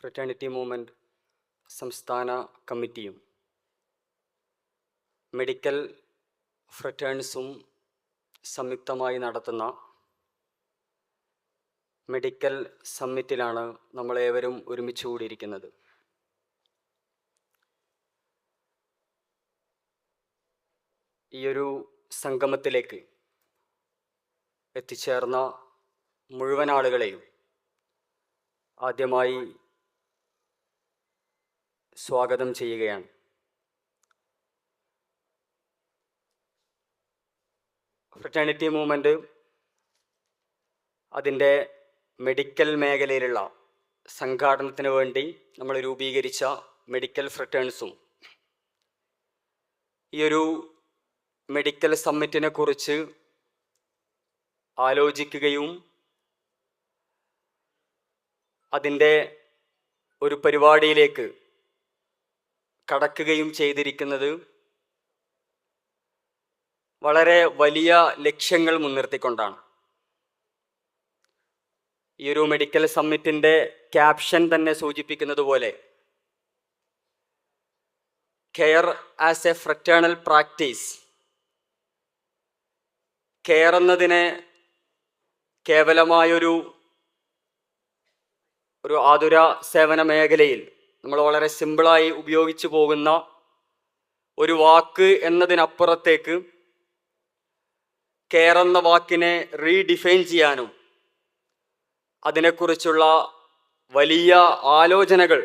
Fraternity Movement സംസ്ഥാന കമ്മിറ്റിയും medical ഫ്രറ്റേൺസും സംയുക്തമായി നടത്തുന്ന മെഡിക്കൽ സമ്മിറ്റിലാണ് നമ്മളേവരും ഒരുമിച്ച് കൂടിയിരിക്കുന്നത്. ഈയൊരു സംഗമത്തിലേക്ക് എത്തിച്ചേർന്ന മുഴുവൻ ആളുകളെയും ആദ്യമായി സ്വാഗതം ചെയ്യുകയാണ്. ഫ്രറ്റേണിറ്റി മൂവ്മെൻറ്റ് അതിൻ്റെ മെഡിക്കൽ മേഖലയിലുള്ള സംഘാടനത്തിന് വേണ്ടി നമ്മൾ രൂപീകരിച്ച മെഡിക്കൽ ഫ്രറ്റേൺസും ഈയൊരു മെഡിക്കൽ സമ്മിറ്റിനെ കുറിച്ച് ആലോചിക്കുകയും അതിൻ്റെ ഒരു പരിപാടിയിലേക്ക് കടക്കുകയും ചെയ്തിരിക്കുന്നത് വളരെ വലിയ ലക്ഷ്യങ്ങൾ മുൻനിർത്തിക്കൊണ്ടാണ്. ഈ ഒരു മെഡിക്കൽ സമ്മിറ്റിൻ്റെ ക്യാപ്ഷൻ തന്നെ സൂചിപ്പിക്കുന്നത് പോലെ care as A fraternal practice. Care എന്നതിനെ കേവലമായൊരു ആതുര സേവന മേഖലയിൽ നമ്മൾ വളരെ സിമ്പിളായി ഉപയോഗിച്ചു പോകുന്ന ഒരു വാക്ക് എന്നതിനപ്പുറത്തേക്ക് കെയർ എന്ന വാക്കിനെ റീഡിഫൈൻ ചെയ്യാനും അതിനെക്കുറിച്ചുള്ള വലിയ ആലോചനകൾ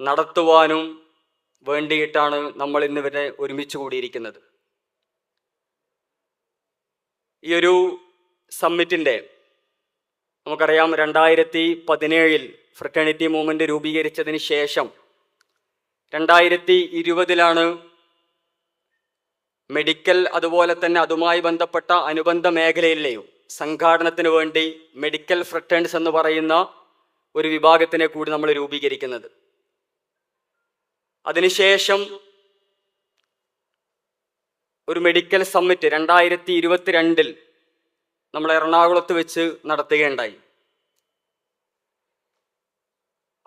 നടത്തുവാനും വേണ്ടിയിട്ടാണ് നമ്മൾ ഇന്നിവരെ ഒരുമിച്ച് കൂടിയിരിക്കുന്നത്. ഈയൊരു സമ്മിറ്റിൻ്റെ നമുക്കറിയാം 2017 ഫ്രറ്റേണിറ്റി മൂവ്മെൻറ്റ് രൂപീകരിച്ചതിന് ശേഷം 2020 മെഡിക്കൽ അതുപോലെ തന്നെ അതുമായി ബന്ധപ്പെട്ട അനുബന്ധ മേഖലയിലെയും സംഘാടനത്തിന് വേണ്ടി മെഡിക്കൽ ഫ്രറ്റേൺസ് എന്ന് പറയുന്ന ഒരു വിഭാഗത്തിനെ കൂടി നമ്മൾ രൂപീകരിക്കുന്നത്. അതിനുശേഷം ഒരു മെഡിക്കൽ സമ്മിറ്റ് 2022 നമ്മൾ എറണാകുളത്ത് വെച്ച് നടത്തുകയുണ്ടായി.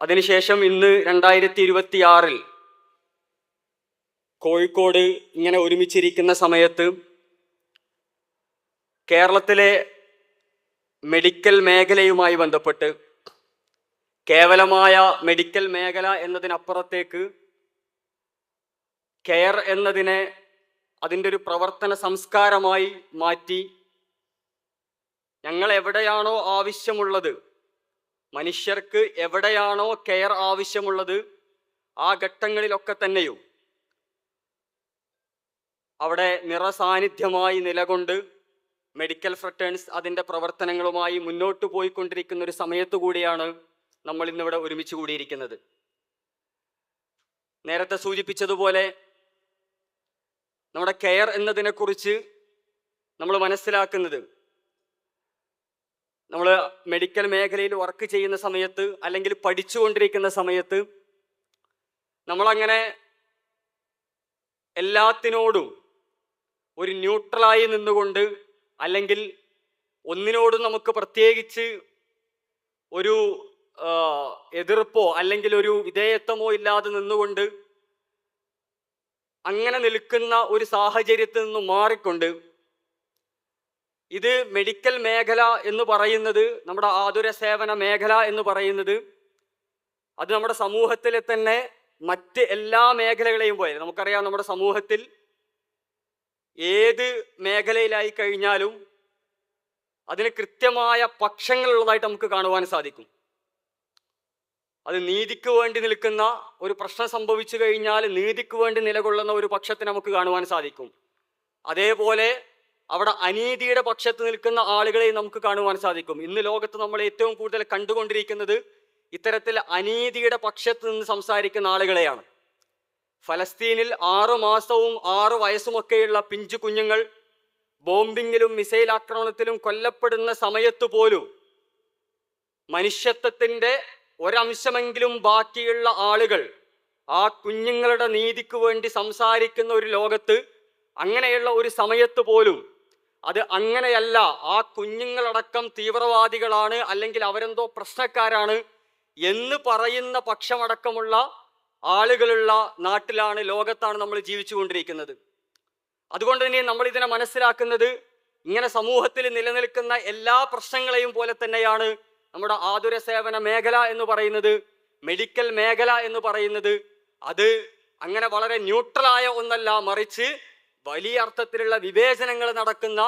അതിനുശേഷം ഇന്ന് 2026 കോഴിക്കോട് ഇങ്ങനെ ഒരുമിച്ചിരിക്കുന്ന സമയത്ത് കേരളത്തിലെ മെഡിക്കൽ മേഖലയുമായി ബന്ധപ്പെട്ട് കേവലമായ മെഡിക്കൽ മേഖല എന്നതിനപ്പുറത്തേക്ക് കെയർ എന്നതിനെ അതിൻ്റെ ഒരു പ്രവർത്തന സംസ്കാരമായി മാറ്റി ഞങ്ങൾ എവിടെയാണോ ആവശ്യമുള്ളത്, മനുഷ്യർക്ക് എവിടെയാണോ കെയർ ആവശ്യമുള്ളത് ആ ഘട്ടങ്ങളിലൊക്കെ തന്നെയും അവിടെ നിറസാന്നിധ്യമായി നിലകൊണ്ട് മെഡിക്കൽ ഫ്രറ്റേൺസ് അതിൻ്റെ പ്രവർത്തനങ്ങളുമായി മുന്നോട്ട് പോയിക്കൊണ്ടിരിക്കുന്ന ഒരു സമയത്തു കൂടിയാണ് നമ്മൾ ഇന്നിവിടെ ഒരുമിച്ച് കൂടിയിരിക്കുന്നത്. നേരത്തെ സൂചിപ്പിച്ചതുപോലെ നമ്മുടെ കെയർ എന്നതിനെക്കുറിച്ച് നമ്മൾ മനസ്സിലാക്കുന്നത് നമ്മൾ മെഡിക്കൽ മേഖലയിൽ വർക്ക് ചെയ്യുന്ന സമയത്ത് അല്ലെങ്കിൽ പഠിച്ചുകൊണ്ടിരിക്കുന്ന സമയത്ത് നമ്മളങ്ങനെ എല്ലാത്തിനോടും ഒരു ന്യൂട്രലായി നിന്നുകൊണ്ട് അല്ലെങ്കിൽ ഒന്നിനോടും നമുക്ക് പ്രത്യേകിച്ച് ഒരു എതിർപ്പോ അല്ലെങ്കിൽ ഒരു വിധേയത്വമോ ഇല്ലാതെ നിന്നുകൊണ്ട് അങ്ങനെ നിൽക്കുന്ന ഒരു സാഹചര്യത്തിൽ നിന്ന് മാറിക്കൊണ്ട് ഇത് മെഡിക്കൽ മേഖല എന്ന് പറയുന്നത്, നമ്മുടെ ആതുര സേവന മേഖല എന്ന് പറയുന്നത് അത് നമ്മുടെ സമൂഹത്തിലെ തന്നെ മറ്റ് എല്ലാ മേഖലകളെയും പോലെ നമുക്കറിയാം, നമ്മുടെ സമൂഹത്തിൽ ഏത് മേഖലയിലായി കഴിഞ്ഞാലും അതിന് കൃത്യമായ പക്ഷങ്ങളുള്ളതായിട്ട് നമുക്ക് കാണുവാൻ സാധിക്കും. അത് നീതിക്ക് വേണ്ടി നിൽക്കുന്ന ഒരു പ്രശ്നം സംഭവിച്ചു കഴിഞ്ഞാൽ നീതിക്ക് വേണ്ടി നിലകൊള്ളുന്ന ഒരു പക്ഷത്തെ നമുക്ക് കാണുവാൻ സാധിക്കും. അതേപോലെ അവിടെ അനീതിയുടെ പക്ഷത്ത് നിൽക്കുന്ന ആളുകളെ നമുക്ക് കാണുവാൻ സാധിക്കും. ഇന്ന് ലോകത്ത് നമ്മൾ ഏറ്റവും കൂടുതൽ കണ്ടുകൊണ്ടിരിക്കുന്നത് ഇത്തരത്തിൽ അനീതിയുടെ പക്ഷത്ത് നിന്ന് സംസാരിക്കുന്ന ആളുകളെയാണ്. ഫലസ്തീനിൽ 6 മാസവും 6 വയസ്സുമൊക്കെയുള്ള പിഞ്ചു കുഞ്ഞുങ്ങൾ ബോംബിങ്ങിലും മിസൈൽ ആക്രമണത്തിലും കൊല്ലപ്പെടുന്ന സമയത്ത് പോലും മനുഷ്യത്വത്തിൻ്റെ ഒരംശമെങ്കിലും ബാക്കിയുള്ള ആളുകൾ ആ കുഞ്ഞുങ്ങളുടെ നീതിക്ക് വേണ്ടി സംസാരിക്കുന്ന ഒരു ലോകത്ത്, അങ്ങനെയുള്ള ഒരു സമയത്ത് പോലും അത് അങ്ങനെയല്ല, ആ കുഞ്ഞുങ്ങളടക്കം തീവ്രവാദികളാണ് അല്ലെങ്കിൽ അവരെന്തോ പ്രശ്നക്കാരാണ് എന്ന് പറയുന്ന പക്ഷമടക്കമുള്ള ആളുകളുള്ള നാട്ടിലാണ്, ലോകത്താണ് നമ്മൾ ജീവിച്ചുകൊണ്ടിരിക്കുന്നത്. അതുകൊണ്ട് തന്നെ നമ്മൾ ഇതിനെ മനസ്സിലാക്കുന്നത്, ഇങ്ങനെ സമൂഹത്തിൽ നിലനിൽക്കുന്ന എല്ലാ പ്രശ്നങ്ങളെയും പോലെ തന്നെയാണ് നമ്മുടെ ആതുര സേവന മേഖല എന്ന് പറയുന്നത്, മെഡിക്കൽ മേഖല എന്ന് പറയുന്നത്. അത് അങ്ങനെ വളരെ ന്യൂട്രലായ ഒന്നല്ല, മറിച്ച് വലിയ അർത്ഥത്തിലുള്ള വിവേചനങ്ങൾ നടക്കുന്ന,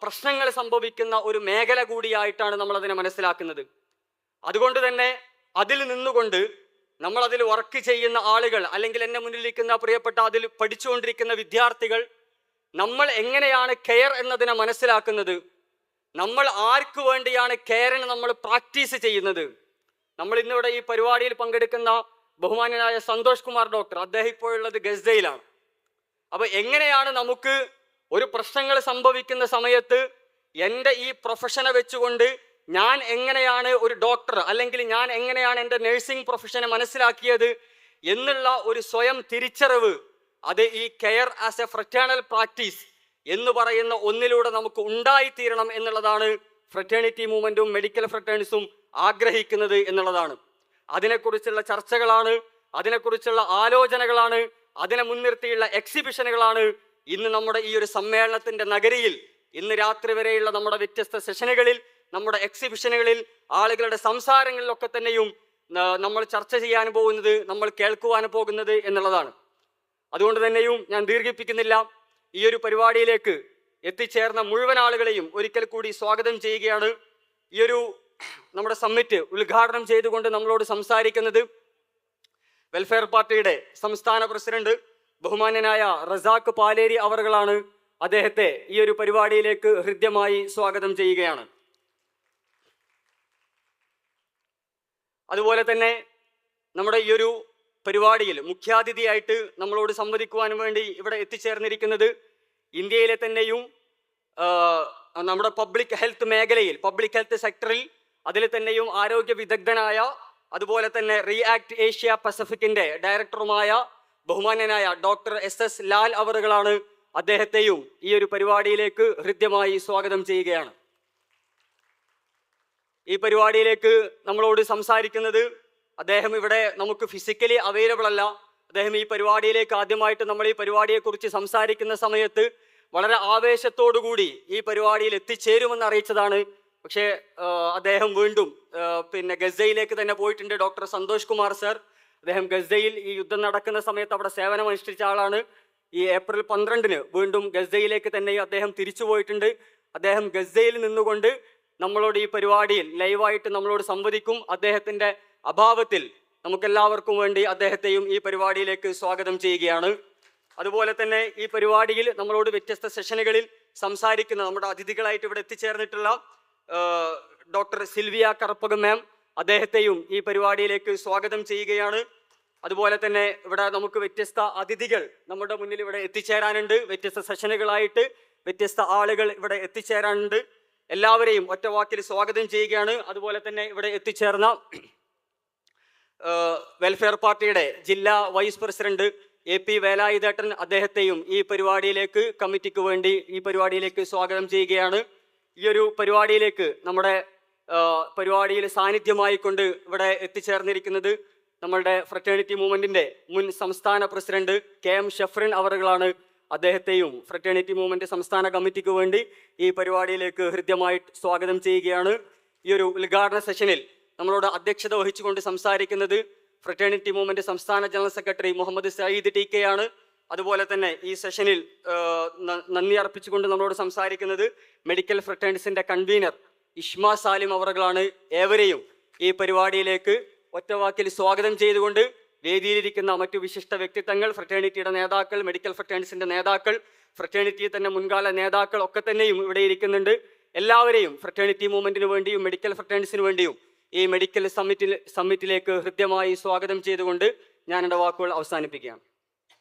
പ്രശ്നങ്ങൾ സംഭവിക്കുന്ന ഒരു മേഖല കൂടിയായിട്ടാണ് നമ്മൾ അതിനെ മനസ്സിലാക്കുന്നത്. അതുകൊണ്ട് തന്നെ അതിൽ നിന്നുകൊണ്ട് നമ്മൾ അതിൽ വർക്ക് ചെയ്യുന്ന ആളുകൾ, അല്ലെങ്കിൽ എന്നെ മുന്നിലിരിക്കുന്ന പ്രിയപ്പെട്ട അതിൽ പഠിച്ചുകൊണ്ടിരിക്കുന്ന വിദ്യാർത്ഥികൾ, നമ്മൾ എങ്ങനെയാണ് കെയർ എന്നതിനെ മനസ്സിലാക്കുന്നത്, നമ്മൾ ആർക്ക് വേണ്ടിയാണ് കെയറിന് നമ്മൾ പ്രാക്ടീസ് ചെയ്യുന്നത്. നമ്മൾ ഇന്നിവിടെ ഈ പരിപാടിയിൽ പങ്കെടുക്കുന്ന ബഹുമാന്യനായ സന്തോഷ് കുമാർ ഡോക്ടർ, അദ്ദേഹം ഇപ്പോഴുള്ളത് ഗസയിലാണ്. അപ്പൊ എങ്ങനെയാണ് നമുക്ക് ഒരു പ്രശ്നങ്ങൾ സംഭവിക്കുന്ന സമയത്ത് എൻ്റെ ഈ പ്രൊഫഷനെ വെച്ചുകൊണ്ട് ഞാൻ എങ്ങനെയാണ് ഒരു ഡോക്ടർ, അല്ലെങ്കിൽ ഞാൻ എങ്ങനെയാണ് എൻ്റെ നഴ്സിംഗ് പ്രൊഫഷനെ മനസ്സിലാക്കിയത് എന്നുള്ള ഒരു സ്വയം തിരിച്ചറിവ്, അത് ഈ care as A fraternal practice എന്ന് പറയുന്ന ഒന്നിലൂടെ നമുക്ക് ഉണ്ടായിത്തീരണം എന്നുള്ളതാണ് ഫ്രറ്റേണിറ്റി മൂവ്മെൻറ്റും മെഡിക്കൽ ഫ്രറ്റേൺസും ആഗ്രഹിക്കുന്നത് എന്നുള്ളതാണ്. അതിനെക്കുറിച്ചുള്ള ചർച്ചകളാണ്, അതിനെക്കുറിച്ചുള്ള ആലോചനകളാണ്, അതിനെ മുൻനിർത്തിയുള്ള എക്സിബിഷനുകളാണ് ഇന്ന് നമ്മുടെ ഈ ഒരു സമ്മേളനത്തിൻ്റെ നഗരിയിൽ, ഇന്ന് രാത്രി വരെയുള്ള നമ്മുടെ വ്യത്യസ്ത സെഷനുകളിൽ, നമ്മുടെ എക്സിബിഷനുകളിൽ, ആളുകളുടെ സംസാരങ്ങളിലൊക്കെ തന്നെയും നമ്മൾ ചർച്ച ചെയ്യാൻ പോകുന്നത്, നമ്മൾ കേൾക്കുവാൻ പോകുന്നത് എന്നുള്ളതാണ്. അതുകൊണ്ട് തന്നെയും ഞാൻ ദീർഘിപ്പിക്കുന്നില്ല. ഈ ഒരു പരിപാടിയിലേക്ക് എത്തിച്ചേർന്ന മുഴുവൻ ആളുകളെയും ഒരിക്കൽ കൂടി സ്വാഗതം ചെയ്യുകയാണ്. ഈ ഒരു നമ്മുടെ സമ്മിറ്റ് ഉദ്ഘാടനം ചെയ്തുകൊണ്ട് നമ്മളോട് സംസാരിക്കുന്നത് വെൽഫെയർ പാർട്ടിയുടെ സംസ്ഥാന പ്രസിഡന്റ് ബഹുമാന്യനായ റസാഖ് പാലേരി അവറുകളാണ്. അദ്ദേഹത്തെ ഈ ഒരു പരിപാടിയിലേക്ക് ഹൃദ്യമായി സ്വാഗതം ചെയ്യുകയാണ്. അതുപോലെ തന്നെ നമ്മുടെ ഈ ഒരു പരിപാടിയിൽ മുഖ്യാതിഥിയായിട്ട് നമ്മളോട് സംവദിക്കുവാൻ വേണ്ടി ഇവിടെ എത്തിച്ചേർന്നിരിക്കുന്നത് ഇന്ത്യയിലെ തന്നെയും നമ്മുടെ പബ്ലിക് ഹെൽത്ത് മേഖലയിൽ, പബ്ലിക് ഹെൽത്ത് സെക്ടറിൽ അതിൽ തന്നെയും ആരോഗ്യ വിദഗ്ധനായ, അതുപോലെ തന്നെ റിയാക്ട് ഏഷ്യ പസഫിക്കിന്റെ ഡയറക്ടറുമായ ബഹുമാന്യനായ ഡോക്ടർ SS ലാൽ അവറുകളാണ്. അദ്ദേഹത്തെയും ഈ ഒരു പരിപാടിയിലേക്ക് ഹൃദ്യമായി സ്വാഗതം ചെയ്യുകയാണ്. ഈ പരിപാടിയിലേക്ക് നമ്മളോട് സംസാരിക്കുന്നത്, അദ്ദേഹം ഇവിടെ നമുക്ക് ഫിസിക്കലി അവൈലബിൾ അല്ല. അദ്ദേഹം ഈ പരിപാടിയിലേക്ക് ആദ്യമായിട്ട് നമ്മൾ ഈ പരിപാടിയെക്കുറിച്ച് സംസാരിക്കുന്ന സമയത്ത് വളരെ ആവേശത്തോടുകൂടി ഈ പരിപാടിയിൽ എത്തിച്ചേരുമെന്ന് അറിയിച്ചതാണ്. പക്ഷേ അദ്ദേഹം വീണ്ടും ഗസയിലേക്ക് തന്നെ പോയിട്ടുണ്ട്. ഡോക്ടർ സന്തോഷ് കുമാർ സർ, അദ്ദേഹം ഗസയിൽ ഈ യുദ്ധം നടക്കുന്ന സമയത്ത് അവിടെ സേവനം അനുഷ്ഠിച്ച ആളാണ്. ഈ ഏപ്രിൽ 12-ന് വീണ്ടും ഗസയിലേക്ക് തന്നെ അദ്ദേഹം തിരിച്ചു പോയിട്ടുണ്ട്. അദ്ദേഹം ഗസയിൽ നിന്നുകൊണ്ട് നമ്മളോട് ഈ പരിപാടിയിൽ ലൈവായിട്ട് നമ്മളോട് സംവദിക്കും. അദ്ദേഹത്തിൻ്റെ അഭാവത്തിൽ നമുക്കെല്ലാവർക്കും വേണ്ടി അദ്ദേഹത്തെയും ഈ പരിപാടിയിലേക്ക് സ്വാഗതം ചെയ്യുകയാണ്. അതുപോലെ തന്നെ ഈ പരിപാടിയിൽ നമ്മളോട് വ്യത്യസ്ത സെഷനുകളിൽ സംസാരിക്കുന്ന നമ്മുടെ അതിഥികളായിട്ട് ഇവിടെ എത്തിച്ചേർന്നിട്ടുള്ള ഡോക്ടർ സിൽവിയ കറുപ്പകം മാം, അദ്ദേഹത്തെയും ഈ പരിപാടിയിലേക്ക് സ്വാഗതം ചെയ്യുകയാണ്. അതുപോലെ തന്നെ ഇവിടെ നമുക്ക് വ്യത്യസ്ത അതിഥികൾ നമ്മുടെ മുന്നിൽ ഇവിടെ എത്തിച്ചേരാനുണ്ട്. വ്യത്യസ്ത സെഷനുകളായിട്ട് വ്യത്യസ്ത ആളുകൾ ഇവിടെ എത്തിച്ചേരാനുണ്ട്. എല്ലാവരെയും ഒറ്റ വാക്കിൽ സ്വാഗതം ചെയ്യുകയാണ്. അതുപോലെ തന്നെ ഇവിടെ എത്തിച്ചേർന്ന വെൽഫെയർ പാർട്ടിയുടെ ജില്ലാ വൈസ് പ്രസിഡന്റ് AP വേലായുധേട്ടൻ, അദ്ദേഹത്തെയും ഈ പരിപാടിയിലേക്ക്, കമ്മിറ്റിക്ക് വേണ്ടി ഈ പരിപാടിയിലേക്ക് സ്വാഗതം ചെയ്യുകയാണ്. ഈ ഒരു പരിപാടിയിലേക്ക് നമ്മുടെ പരിപാടിയിൽ സാന്നിധ്യമായിക്കൊണ്ട് ഇവിടെ എത്തിച്ചേർന്നിരിക്കുന്നത് നമ്മളുടെ ഫ്രറ്റേണിറ്റി മൂവ്മെൻറ്റിൻ്റെ മുൻ സംസ്ഥാന പ്രസിഡന്റ് KM ഷഫ്രിൻ അവറുകളാണ്. അദ്ദേഹത്തെയും ഫ്രറ്റേണിറ്റി മൂവ്മെൻറ്റ് സംസ്ഥാന കമ്മിറ്റിക്ക് വേണ്ടി ഈ പരിപാടിയിലേക്ക് ഹൃദ്യമായി സ്വാഗതം ചെയ്യുകയാണ്. ഈ ഒരു ഉദ്ഘാടന സെഷനിൽ നമ്മളോട് അധ്യക്ഷത വഹിച്ചുകൊണ്ട് സംസാരിക്കുന്നത് ഫ്രറ്റേണിറ്റി മൂവ്മെൻറ്റ് സംസ്ഥാന general secretary Muhammad Sayyid TK ആണ്. അതുപോലെ തന്നെ ഈ സെഷനിൽ നന്ദി അർപ്പിച്ചുകൊണ്ട് നമ്മളോട് സംസാരിക്കുന്നത് മെഡിക്കൽ ഫ്രറ്റേൺസിൻ്റെ കൺവീനർ ഇഷ്മ സാലിം അവറുകളാണ്. ഏവരെയും ഈ പരിപാടിയിലേക്ക് ഒറ്റവാക്കിൽ സ്വാഗതം ചെയ്തുകൊണ്ട് വേദിയിലിരിക്കുന്ന മറ്റു വിശിഷ്ട വ്യക്തിത്വങ്ങൾ, ഫ്രറ്റേണിറ്റിയുടെ നേതാക്കൾ, മെഡിക്കൽ ഫ്രറ്റേൺസിൻ്റെ നേതാക്കൾ, ഫ്രറ്റേണിറ്റി തന്നെ മുൻകാല നേതാക്കൾ ഒക്കെ തന്നെയും ഇവിടെ ഇരിക്കുന്നുണ്ട്. എല്ലാവരെയും ഫ്രറ്റേണിറ്റി മൂവ്മെൻറ്റിന് വേണ്ടിയും മെഡിക്കൽ ഫ്രറ്റേൺസിന് വേണ്ടിയും ഈ മെഡിക്കൽ സമ്മിറ്റിലേക്ക് ഹൃദ്യമായി സ്വാഗതം ചെയ്തുകൊണ്ട് ഞാൻ എൻ്റെ വാക്കുകൾ അവസാനിപ്പിക്കുകയാണ്.